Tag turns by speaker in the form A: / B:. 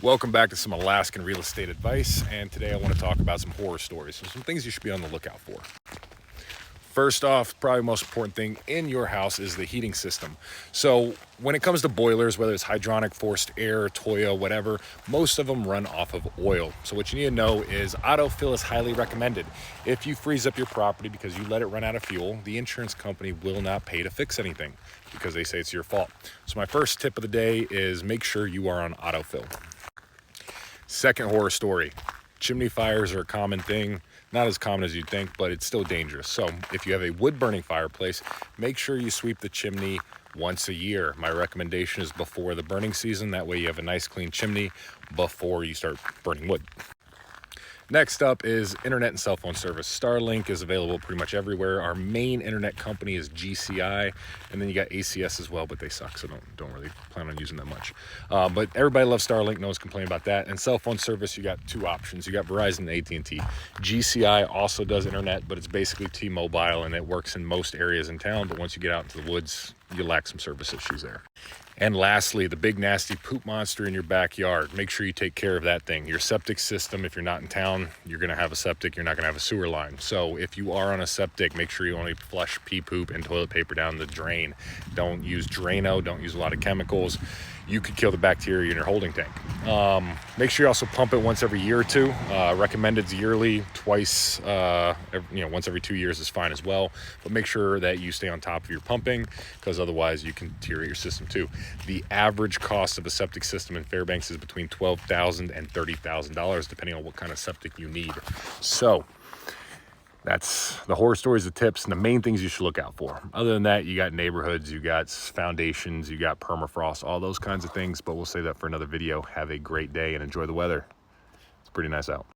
A: Welcome back to some Alaskan real estate advice, and today I want to talk about some horror stories, so some things you should be on the lookout for. First off, probably the most important thing in your house is the heating system. So when it comes to boilers, whether it's hydronic, forced air, Toyo, whatever, most of them run off of oil. So what you need to know is autofill is highly recommended. If you freeze up your property because you let it run out of fuel, the insurance company will not pay to fix anything because they say it's your fault. So my first tip of the day is make sure you are on autofill. Second horror story. Chimney fires are a common thing. Not as common as you'd think, but it's still dangerous. So if you have a wood burning fireplace, make sure you sweep the chimney once a year. My recommendation is before the burning season. That way you have a nice clean chimney before you start burning wood. Next up is internet and cell phone service. Starlink is available pretty much everywhere. Our main internet company is GCI, and then you got ACS as well, but they suck, so don't really plan on using that much. But everybody loves Starlink, no one's complaining about that. And cell phone service, you got two options. You got Verizon and AT&T. GCI also does internet, but it's basically T-Mobile, and it works in most areas in town, but once you get out into the woods, you lack some service issues there. And lastly, the big nasty poop monster in your backyard. Make sure you take care of that thing. Your septic system, if you're not in town, you're gonna have a septic, you're not gonna have a sewer line. So if you are on a septic, make sure you only flush pee, poop, and toilet paper down the drain. Don't use Drano, don't use a lot of chemicals. You could kill the bacteria in your holding tank. Make sure you also pump it once every year or two. Recommended yearly, twice, once every 2 years is fine as well. But make sure that you stay on top of your pumping, because otherwise you can deteriorate your system too. The average cost of a septic system in Fairbanks is between $12,000 and $30,000, depending on what kind of septic you need. So that's the horror stories, the tips, and the main things you should look out for. Other than that, you got neighborhoods, you got foundations, you got permafrost, all those kinds of things, but we'll save that for another video. Have a great day and enjoy the weather. It's pretty nice out.